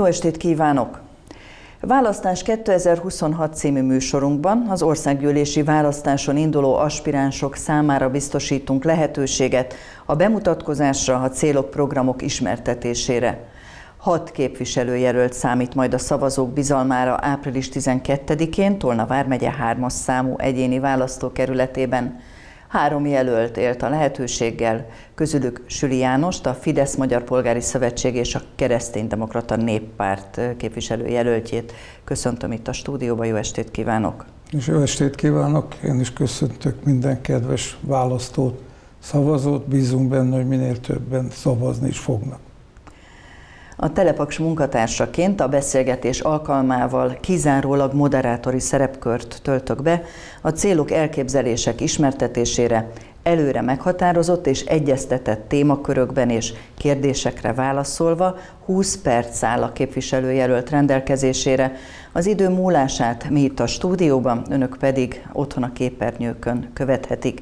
Jó estét kívánok! Választás 2026 című műsorunkban az országgyűlési választáson induló aspiránsok számára biztosítunk lehetőséget a bemutatkozásra, a célok, programok ismertetésére. 6 képviselőjelölt számít majd a szavazók bizalmára április 12-én Tolna vármegye 3-as számú egyéni választókerületében. 3 jelölt élt a lehetőséggel, közülük Süli Jánost, a Fidesz Magyar Polgári Szövetség és a Kereszténydemokrata Néppárt képviselőjelöltjét. Köszöntöm itt a stúdióban, jó estét kívánok! És jó estét kívánok! Én is köszöntök minden kedves választót, szavazót, bízunk benne, hogy minél többen szavazni is fognak. A Telepaks munkatársaként a beszélgetés alkalmával kizárólag moderátori szerepkört töltök be a célok, elképzelések ismertetésére, előre meghatározott és egyeztetett témakörökben és kérdésekre válaszolva 20 perc áll a képviselőjelölt rendelkezésére. Az idő múlását mi itt a stúdióban, önök pedig otthon a képernyőkön követhetik.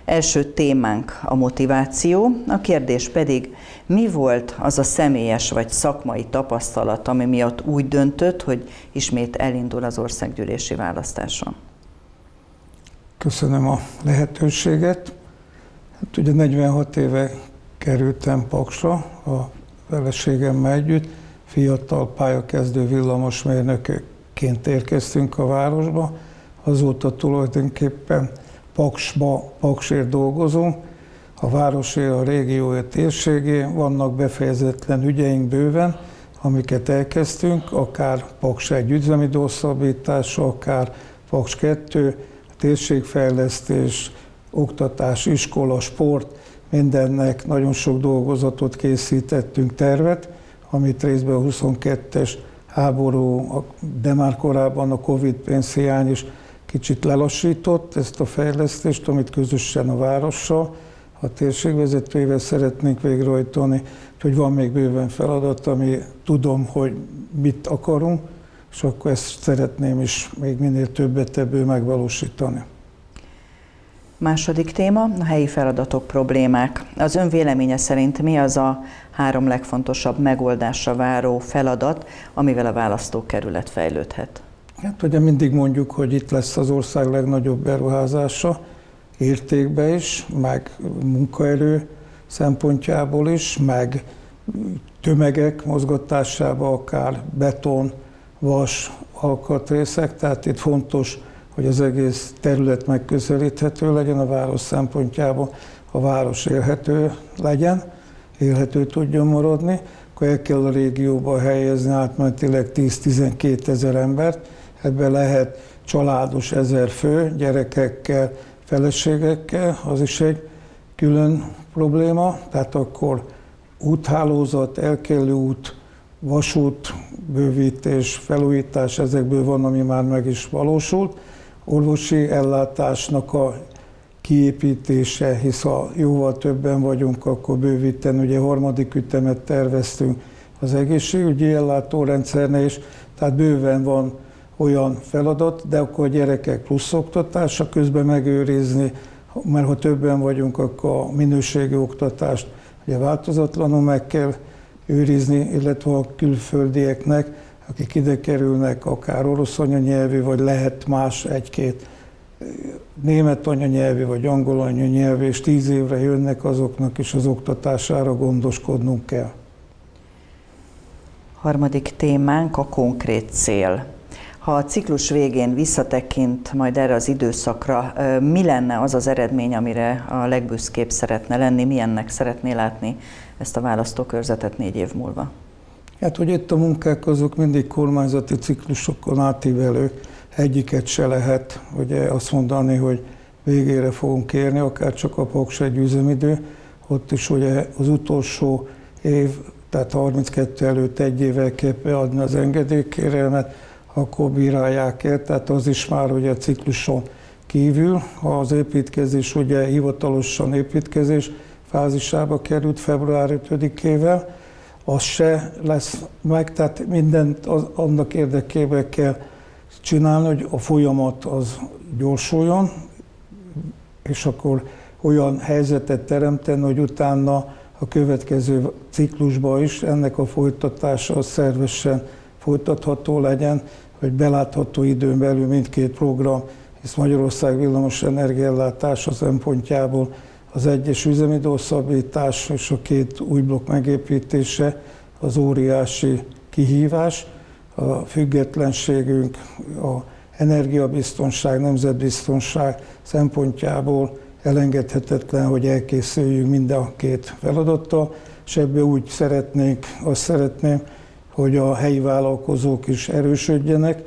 Első témánk a motiváció, a kérdés pedig, mi volt az a személyes vagy szakmai tapasztalat, ami miatt úgy döntött, hogy ismét elindul az országgyűlési választáson? Köszönöm a lehetőséget. Hát ugye 46 éve kerültem Paksra, a feleségemmel együtt, fiatal pályakezdő villamosmérnökként érkeztünk a városba, azóta tulajdonképpen Paksért dolgozunk, a városé, a régiója, térségé, vannak befejezetlen ügyeink bőven, amiket elkezdtünk, akár Paks 1 üzemi hosszabbítása, akár Paks 2, térségfejlesztés, oktatás, iskola, sport, mindennek nagyon sok dolgozatot készítettünk, tervet, amit részben a 22-es háború, de már korábban a Covid pénzhiány is kicsit lelassított ezt a fejlesztést, amit közösen a várossal, a térségvezetőivel szeretnénk végrehajtani, úgyhogy van még bőven feladat, ami tudom, hogy mit akarunk, és akkor ezt szeretném is még minél többet ebből megvalósítani. Második téma, a helyi feladatok, problémák. Az ön véleménye szerint mi az a 3 legfontosabb megoldásra váró feladat, amivel a választókerület fejlődhet? Hát ugye mindig mondjuk, hogy itt lesz az ország legnagyobb beruházása, értékbe is, meg munkaerő szempontjából is, meg tömegek mozgatásába, akár beton, vas, alkatrészek, tehát itt fontos, hogy az egész terület megközelíthető legyen a város szempontjából, a város élhető legyen, élhető tudjon maradni, akkor el kell a régióba helyezni átmenetileg 10-12 ezer embert, ebben lehet családos 1000 fő, gyerekekkel, feleségekkel, az is egy külön probléma, tehát akkor úthálózat, elkerülő út, vasút, bővítés, felújítás, ezekből van, ami már meg is valósult. Orvosi ellátásnak a kiépítése, hisz ha jóval többen vagyunk, akkor bővíteni, ugye 3. ütemet terveztünk az egészségügyi ellátórendszernél is, tehát bőven van olyan feladat, de akkor a gyerekek plusz oktatása közben megőrizni, mert ha többen vagyunk, akkor a minőségi oktatást ugye változatlanul meg kell őrizni, illetve a külföldieknek, akik ide kerülnek, akár orosz anyanyelvű, vagy lehet más 1-2 német anyanyelvű, vagy angol anyanyelvű, és 10 évre jönnek, azoknak is az oktatására gondoskodnunk kell. Harmadik témánk a konkrét cél. Ha a ciklus végén visszatekint majd erre az időszakra, mi lenne az az eredmény, amire a legbüszkébb szeretne lenni, milyennek szeretné látni ezt a választókörzetet 4 év múlva? Hát, hogy itt a munkák azok mindig kormányzati ciklusokon átívelő, egyiket se lehet ugye azt mondani, hogy végére fogunk érni, akár csak a Paks 1 üzemidő, ott is ugye az utolsó év, tehát 32 előtt 1 évvel kell beadni az engedélykérelmet, akkor bírálják el, tehát az is már ugye a cikluson kívül. Az építkezés ugye hivatalosan építkezés fázisába került február 5-ével, az se lesz meg, tehát mindent annak érdekében kell csinálni, hogy a folyamat az gyorsuljon, és akkor olyan helyzetet teremteni, hogy utána a következő ciklusban is ennek a folytatása szervesen folytatható legyen, hogy belátható időn belül mindkét program, hisz Magyarország villamos energiaellátása szempontjából az egyes üzemidőhosszabbítás és a két új blokk megépítése az óriási kihívás. A függetlenségünk, a energiabiztonság, nemzetbiztonság szempontjából elengedhetetlen, hogy elkészüljünk minden a két feladattal, és ebből úgy azt szeretném, hogy a helyi vállalkozók is erősödjenek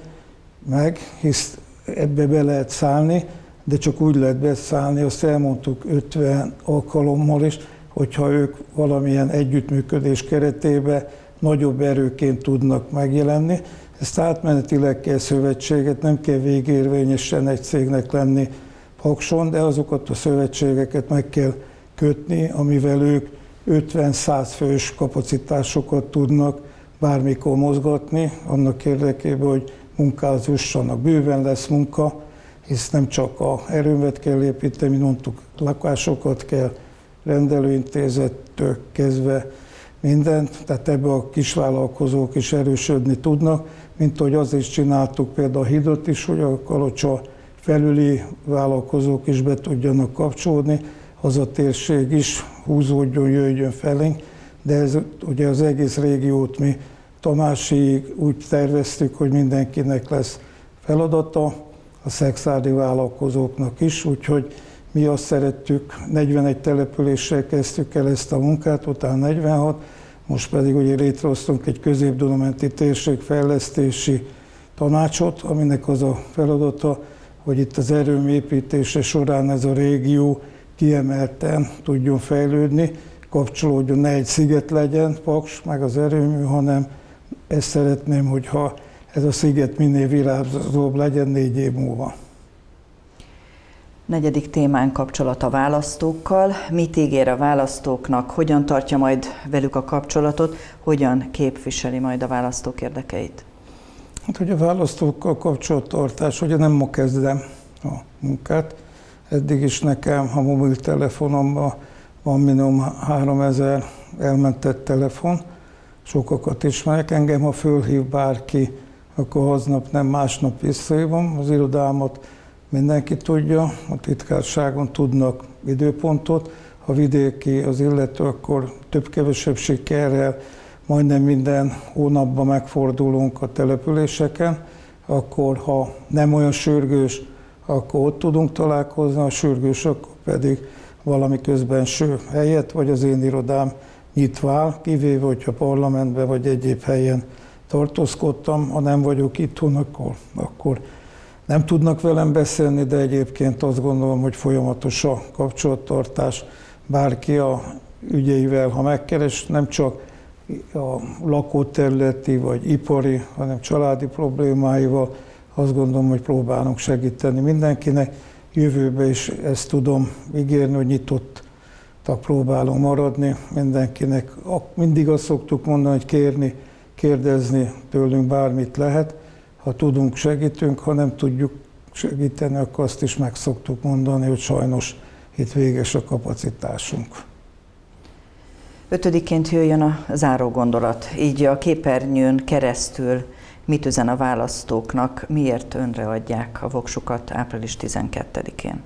meg, hisz ebbe be lehet szállni, de csak úgy lehet beszállni, azt elmondtuk 50 alkalommal is, hogyha ők valamilyen együttműködés keretében nagyobb erőként tudnak megjelenni. Ezt átmenetileg kell szövetséget, nem kell végérvényesen egy cégnek lenni Pakson, de azokat a szövetségeket meg kell kötni, amivel ők 50-100 fős kapacitásokat tudnak bármikor mozgatni, annak érdekében, hogy munkához jussanak. Bőven lesz munka, hisz nem csak a erőművet kell építeni, mint mondtuk, lakásokat kell, rendelőintézettől kezdve mindent, tehát ebbe a kisvállalkozók is erősödni tudnak, mint ahogy azt is csináltuk például a hídot is, hogy a Kalocsa felüli vállalkozók is be tudjanak kapcsolódni, az a térség is húzódjon, jöjjön felénk, de ez ugye az egész régiót mi Tamásiig úgy terveztük, hogy mindenkinek lesz feladata, a szexárdi vállalkozóknak is, úgyhogy mi azt szerettük, 41 településsel kezdtük el ezt a munkát, utána 46, most pedig ugye létrehoztunk egy közép-dunamenti térségfejlesztési tanácsot, aminek az a feladata, hogy itt az erőmű építése során ez a régió kiemelten tudjon fejlődni, kapcsolódjon, ne egy sziget legyen, Paks, meg az erőmű, hanem ezt szeretném, hogyha ez a sziget minél virágzóbb legyen 4 év múlva. Negyedik témán kapcsolat a választókkal. Mit ígér a választóknak, hogyan tartja majd velük a kapcsolatot, hogyan képviseli majd a választók érdekeit? Hát, hogy a választókkal kapcsolattartás, ugye nem ma kezdem a munkát. Eddig is nekem a mobiltelefonomban van minimum 3000 elmentett telefon, sokakat ismerek. Engem, ha fölhív bárki, akkor aznap nem, másnap visszahívom. Az irodámat mindenki tudja, a titkárságon tudnak időpontot. Ha vidéki az illető, akkor több-kevesebb sikerrel majdnem minden hónapban megfordulunk a településeken, akkor ha nem olyan sürgős, akkor ott tudunk találkozni, ha sürgős, akkor pedig valami közbenső helyet, vagy az én irodám nyitva áll, kivéve, hogyha parlamentben vagy egyéb helyen tartózkodtam, ha nem vagyok itthon, akkor nem tudnak velem beszélni, de egyébként azt gondolom, hogy folyamatos a kapcsolattartás. Bárki a ügyeivel, ha megkeres, nem csak a lakóterületi vagy ipari, hanem családi problémáival, azt gondolom, hogy próbálunk segíteni mindenkinek. Jövőben is ezt tudom ígérni, hogy nyitottak próbálunk maradni mindenkinek. Mindig azt szoktuk mondani, hogy kérni, kérdezni tőlünk bármit lehet. Ha tudunk, segítünk, ha nem tudjuk segíteni, akkor azt is meg szoktuk mondani, hogy sajnos itt véges a kapacitásunk. 5-ként jöjjön a záró gondolat. Így a képernyőn keresztül mit üzen a választóknak, miért önre adják a voksukat április 12-én?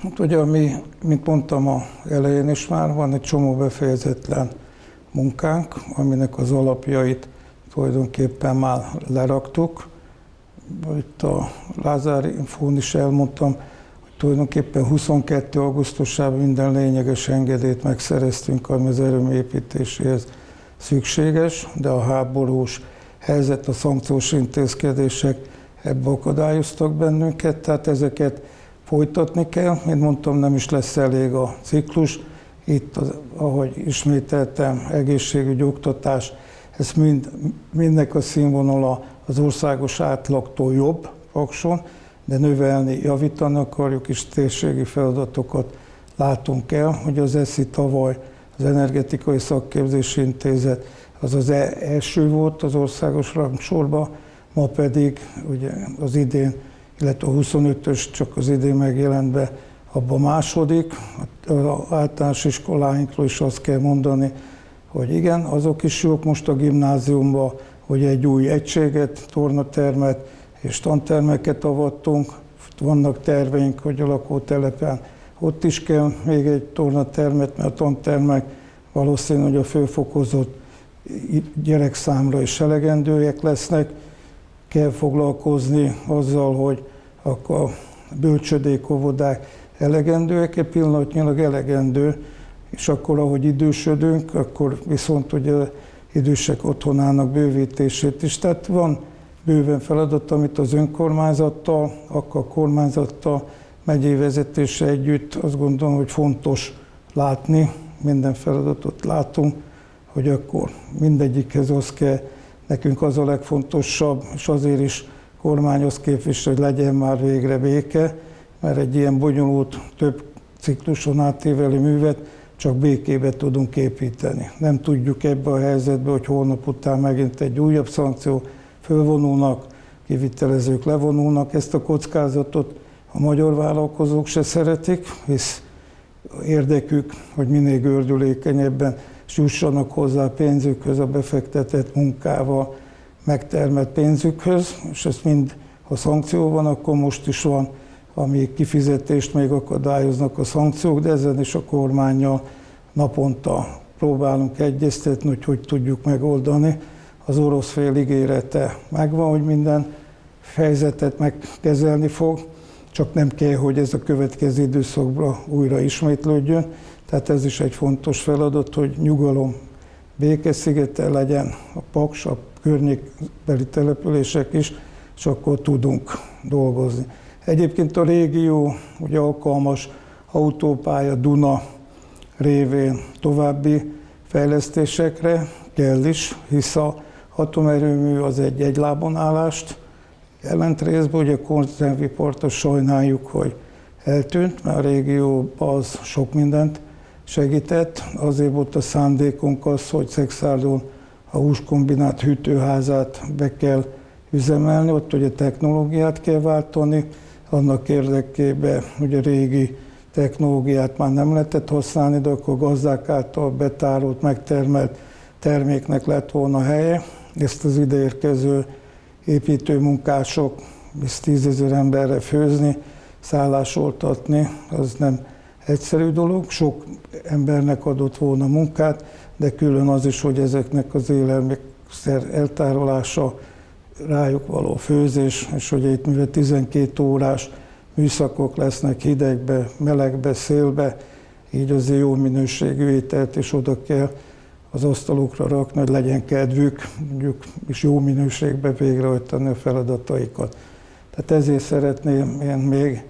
Hát ugye, mint mondtam a elején is már, van egy csomó befejezetlen munkánk, aminek az alapjait tulajdonképpen már leraktuk. Itt a Lázár Infón is elmondtam, hogy tulajdonképpen 22. augusztusában minden lényeges engedélyt megszereztünk, ami az erőmű építéséhez szükséges, de a háborús helyzet, a szankciós intézkedések ebbe akadályoztak bennünket, tehát ezeket folytatni kell. Mint mondtam, nem is lesz elég a ciklus. Itt, ahogy ismételtem, egészségügy, oktatás, ez mindnek a színvonala az országos átlagtól jobb Pakson, de növelni, javítani akarjuk, és térségi feladatokat látunk el, hogy az ESZI tavaly, az Energetikai Szakképzési Intézet, az első volt az országos rangsorban, ma pedig ugye az idén, illetve a 25-ös csak az idén megjelent be abban második. Az általános iskoláinkról is azt kell mondani, hogy igen, azok is jók most a gimnáziumban, hogy egy új egységet, tornatermet és tantermeket avattunk. Vannak terveink, hogy a lakótelepen ott is kell még egy tornatermet, mert a tantermek valószínű, hogy a főfokozott gyerekszámra is elegendőek lesznek. Kell foglalkozni azzal, hogy akkor a bölcsödék, óvodák elegendőek, egy pillanatnyilag elegendő, és akkor, ahogy idősödünk, akkor viszont ugye idősek otthonának bővítését is. Tehát van bőven feladat, amit az önkormányzattal, akkor a kormányzattal, megyei vezetése együtt azt gondolom, hogy fontos látni, minden feladatot látunk, hogy akkor mindegyikhez az kell, nekünk az a legfontosabb, és azért is kormány azt képvisel, hogy legyen már végre béke, mert egy ilyen bonyolult, több cikluson átévelő művet csak békébe tudunk építeni. Nem tudjuk ebbe a helyzetbe, hogy holnap után megint egy újabb szankció, fölvonulnak, kivitelezők levonulnak. Ezt a kockázatot a magyar vállalkozók se szeretik, hisz érdekük, hogy minél gördülékenyebben jussanak hozzá a pénzükhöz, a befektetett munkával megtermelt pénzükhöz, és ezt mind, ha szankció van, akkor most is van, ami kifizetést még akadályoznak a szankciók, de ezen is a kormánnyal naponta próbálunk egyeztetni, hogy hogy tudjuk megoldani. Az orosz fél ígérete megvan, hogy minden helyzetet megkezelni fog, csak nem kell, hogy ez a következő időszakban újra ismétlődjön. Tehát ez is egy fontos feladat, hogy nyugalom, békeszigete legyen a Paks, a környékbeli települések is, és akkor tudunk dolgozni. Egyébként a régió ugye alkalmas autópálya Duna révén további fejlesztésekre kell is, hisz a atomerőmű az egy egylábon állást jelent részben, ugye a konzervipart azt sajnáljuk, hogy eltűnt, mert a régió az sok mindent segített. Azért volt a szándékunk az, hogy Szexárdon a húskombinát hűtőházát be kell üzemelni, ott ugye technológiát kell váltani, annak érdekében, hogy a régi technológiát már nem lehetett használni, de akkor gazdák által betárolt, megtermelt terméknek lett volna helye. Ezt az ideérkező építőmunkások, 10 000 emberre főzni, szállásoltatni, az nem egyszerű dolog. Sok embernek adott volna munkát, de külön az is, hogy ezeknek az élelmiszer eltárolása, rájuk való főzés, és hogy itt mivel 12 órás műszakok lesznek hidegbe, melegbe, szélbe, így azért jó minőségű ételt is oda kell az asztalukra rakni, hogy legyen kedvük, mondjuk, és jó minőségben végrehajtani a feladataikat. Tehát ezért szeretném én még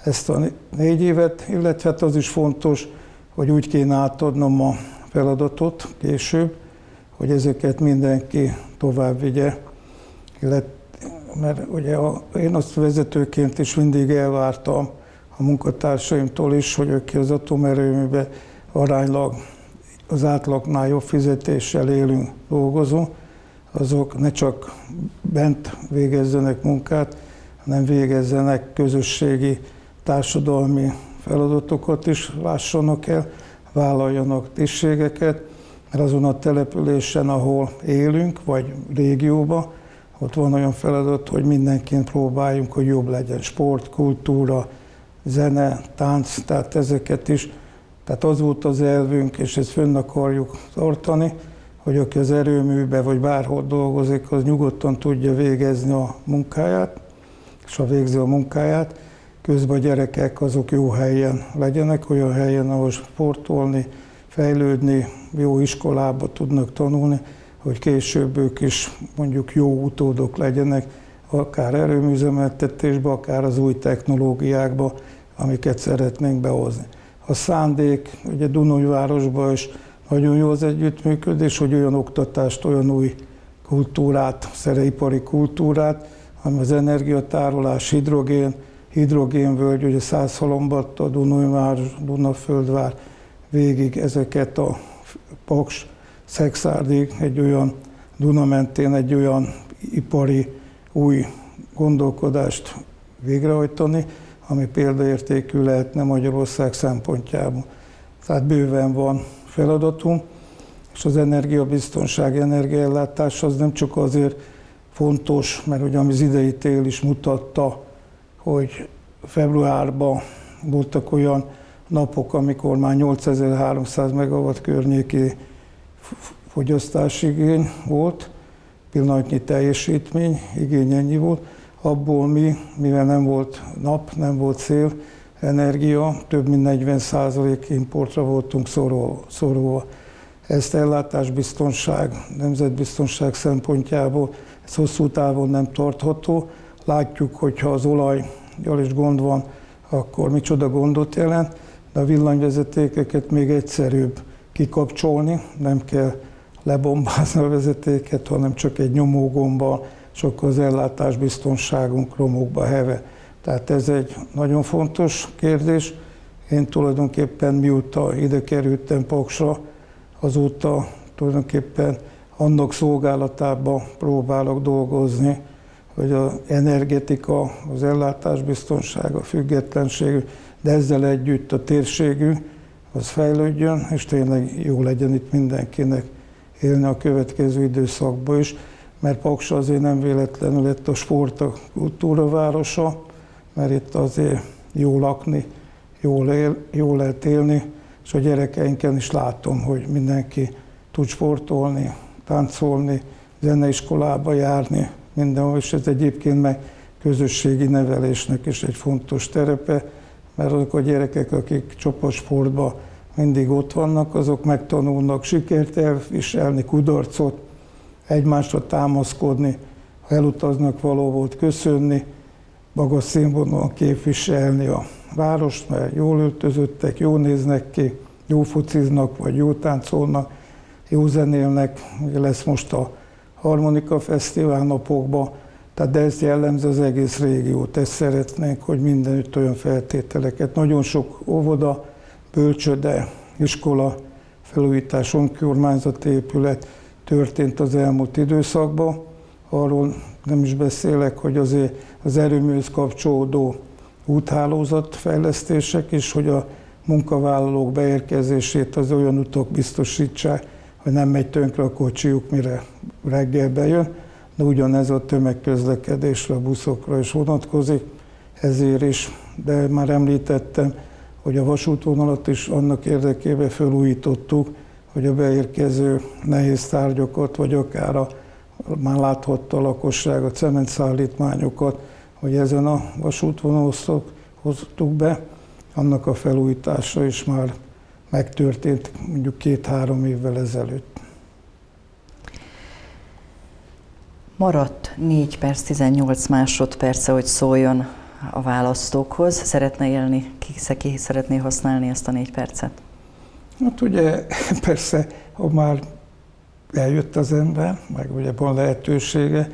ezt a 4 évet, illetve hát az is fontos, hogy úgy kéne átadnom a feladatot később, hogy ezeket mindenki tovább vigye, mert ugye én azt vezetőként is mindig elvártam a munkatársaimtól is, hogy aki az atomerőműben aránylag az átlagnál jobb fizetéssel élünk, dolgozunk, azok ne csak bent végezzenek munkát, hanem végezzenek közösségi, társadalmi feladatokat is, lássanak el, vállaljanak tisztségeket, mert azon a településen, ahol élünk, vagy régióban, ott van olyan feladat, hogy mindenként próbáljunk, hogy jobb legyen sport, kultúra, zene, tánc, tehát ezeket is. Tehát az volt az elvünk, és ezt fönn akarjuk tartani, hogy aki az erőműben vagy bárhol dolgozik, az nyugodtan tudja végezni a munkáját, és ha végzi a munkáját, közben a gyerekek azok jó helyen legyenek, olyan helyen, ahol sportolni, fejlődni, jó iskolába tudnak tanulni, hogy később ők is mondjuk jó utódok legyenek, akár erőműzemeltetésbe, akár az új technológiákba, amiket szeretnénk behozni. A szándék, ugye Dunajvárosban is nagyon jó az együttműködés, hogy olyan oktatást, olyan új kultúrát, ipari kultúrát, ami az energiatárolás, hidrogénvölgy, ugye Szászhalombatta, Dunajváros, Dunaföldvár, végig ezeket a Paks, Szexárdig egy olyan Duna mentén egy olyan ipari új gondolkodást végrehajtani, ami példaértékű lehetne Magyarország szempontjából. Tehát bőven van feladatunk, és az energiabiztonság, energiaellátás az nem csak azért fontos, mert ugye az idei tél is mutatta, hogy februárban voltak olyan napok, amikor már 8300 megawatt környéki fogyasztási igény volt, pillanatnyi teljesítmény, igény ennyi volt. Abból mivel nem volt nap, nem volt szél, energia, több mint 40% importra voltunk szorulva. Ezt ellátásbiztonság, nemzetbiztonság szempontjából ez hosszú távon nem tartható. Látjuk, hogyha az olajjal is gond van, akkor micsoda gondot jelent, de a villanyvezetékeket még egyszerűbb kikapcsolni, nem kell lebombázni a vezetéket, hanem csak egy nyomógombbal, és akkor az ellátásbiztonságunk romokba heve. Tehát ez egy nagyon fontos kérdés. Én tulajdonképpen mióta ide kerültem Paksra, azóta tulajdonképpen annak szolgálatában próbálok dolgozni, hogy az energetika, az ellátásbiztonság, a függetlenség, de ezzel együtt a térségünk, az fejlődjön, és tényleg jó legyen itt mindenkinek élni a következő időszakban is, mert Paksa azért nem véletlenül lett a sport, a kultúra városa, mert itt azért jó lakni, jól lehet élni, és a gyerekeinken is látom, hogy mindenki tud sportolni, táncolni, zeneiskolába járni, mindenhol, és ez egyébként meg közösségi nevelésnek is egy fontos terepe, mert azok a gyerekek, akik csoportsportban mindig ott vannak, azok megtanulnak sikert elviselni, kudarcot, egymásra támaszkodni, ha elutaznak, való volt köszönni, magas színvonalon képviselni a várost, mert jól öltözöttek, jól néznek ki, jó fociznak, vagy jó táncolnak, jó zenélnek. Ugye lesz most a Harmonika Fesztivál napokban, de ez jellemzi az egész régiót. Ezt szeretnénk, hogy mindenütt olyan feltételeket. Nagyon sok óvoda, bölcsőde, iskola, felújítás, önkormányzati épület történt az elmúlt időszakban. Arról nem is beszélek, hogy azért az erőműhöz kapcsolódó úthálózatfejlesztések is, hogy a munkavállalók beérkezését az olyan utak biztosítsák, hogy nem megy tönkre a kocsijuk, mire reggel bejön, de ugyanez a tömegközlekedésre, a buszokra is vonatkozik, ezért is, de már említettem, hogy a vasútvonalat is annak érdekében felújítottuk, hogy a beérkező nehéz tárgyakat, vagy akár már láthatta a lakosság a cementszállítmányokat, hogy ezen a vasútvonalon hoztuk be, annak a felújítása is már megtörtént mondjuk 2-3 évvel ezelőtt. Maradt 4 perc, 18 másodperce, hogy szóljon a választókhoz. Szeretne élni, ki szeretné használni ezt a 4 percet? Hát ugye persze, ha már eljött az ember, meg ugye van lehetősége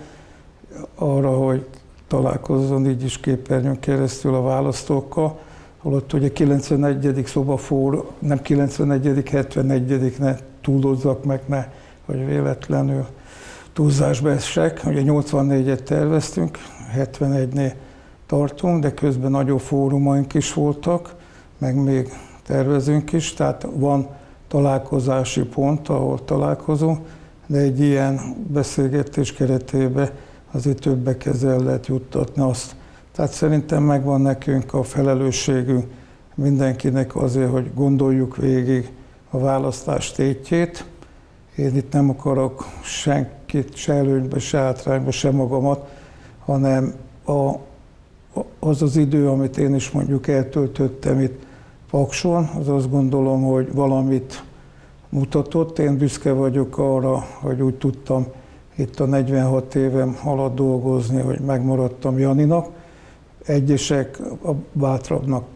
arra, hogy találkozzon így is képernyőn keresztül a választókkal, holott ugye 91. szobafórum, nem 91., 71. ne túlozzak meg, hogy véletlenül túlzásba essek. Ugye 84-et terveztünk, 71-nél tartunk, de közben nagyobb fórumaink is voltak, meg még tervezünk is, tehát van találkozási pont, ahol találkozunk, de egy ilyen beszélgetés keretében azért többekhez el lehet juttatni azt. Tehát szerintem megvan nekünk a felelősségünk mindenkinek azért, hogy gondoljuk végig a választás tétjét. Én itt nem akarok senkit se előnybe, se hátrányba, se magamat, hanem az az idő, amit én is mondjuk eltöltöttem itt Pakson, az azt gondolom, hogy valamit mutatott. Én büszke vagyok arra, hogy úgy tudtam itt a 46 évem alatt dolgozni, hogy megmaradtam Janinak. Egyesek a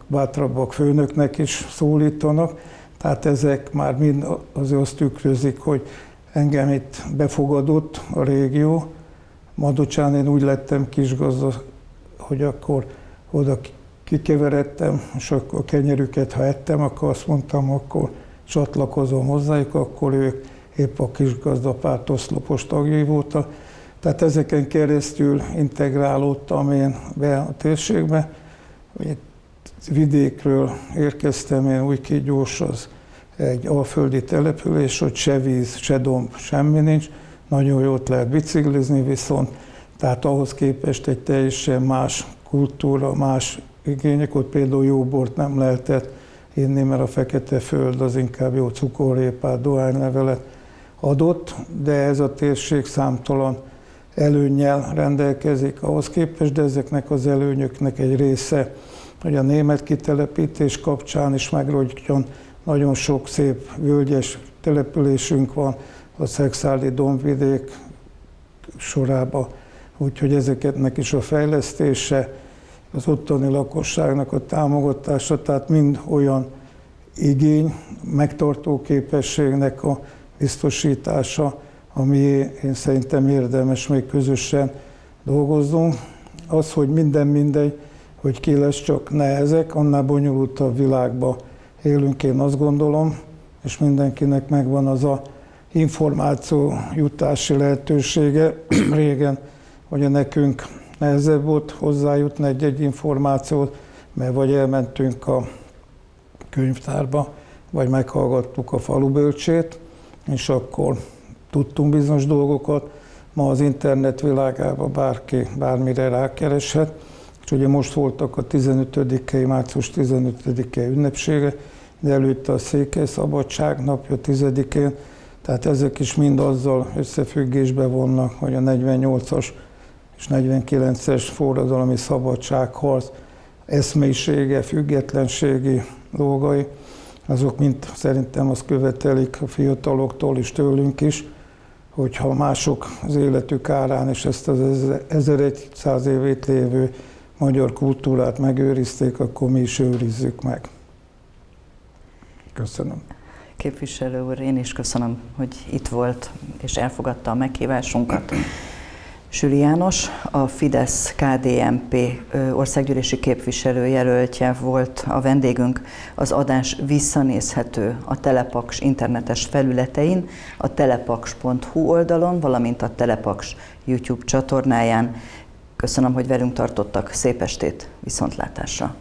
bátrabbak főnöknek is szólítanak, tehát ezek már mind azért azt tükrözik, hogy engem itt befogadott a régió. Madocsán én úgy lettem kisgazda, hogy akkor oda kikeveredtem, és akkor a kenyerüket, ha ettem, akkor azt mondtam, akkor csatlakozom hozzájuk, akkor ők épp a kisgazdapárt oszlopos tagjai voltak. Tehát ezeken keresztül integrálódtam én be a térségbe. vidékről érkeztem, én Újkígyós, az egy alföldi település, hogy se víz, se domb, semmi nincs. Nagyon jót lehet biciklizni viszont, tehát ahhoz képest egy teljesen más kultúra, más igények, ott például jó bort nem lehetett inni, mert a fekete föld az inkább jó cukorrépát, dohánylevelet adott, de ez a térség számtalan előnnyel rendelkezik ahhoz képest, de ezeknek az előnyöknek egy része, hogy a német kitelepítés kapcsán is megrodjon, nagyon sok szép völgyes településünk van a szexádi dombvidék sorában, úgyhogy ezeknek is a fejlesztése, az ottani lakosságnak a támogatása, tehát mind olyan igény, megtartó képességnek a biztosítása, ami én szerintem érdemes még közösen dolgozzunk. Az, hogy minden mindegy, hogy ki lesz, csak ne ezek, annál bonyolultabb világban élünk, én azt gondolom, és mindenkinek megvan az a információ jutási lehetősége. Régen, hogy nekünk nehezebb volt hozzájutni egy információt, mert vagy elmentünk a könyvtárba, vagy meghallgattuk a falubölcsét, és akkor tudtunk bizonyos dolgokat. Ma az internet világában bárki bármire rákereshet, és ugye most voltak a 15-i, március 15-i ünnepsége, de előtte a Székely Szabadság napja 10-én, tehát ezek is mind azzal összefüggésben vannak, hogy a 48-as és 49-es forradalmi szabadságharc eszmeisége, függetlenségi dolgai, azok mind szerintem azt követelik a fiataloktól és tőlünk is, hogyha mások az életük árán és ezt az 1100 évét lévő magyar kultúrát megőrizték, akkor mi is őrizzük meg. Köszönöm. Képviselő úr, én is köszönöm, hogy itt volt és elfogadta a meghívásunkat. Süli János, a Fidesz-KDNP országgyűlési képviselőjelöltje volt a vendégünk. Az adás visszanézhető a Telepaks internetes felületein, a telepaks.hu oldalon, valamint a Telepaks YouTube csatornáján. Köszönöm, hogy velünk tartottak. Szép estét, viszontlátásra!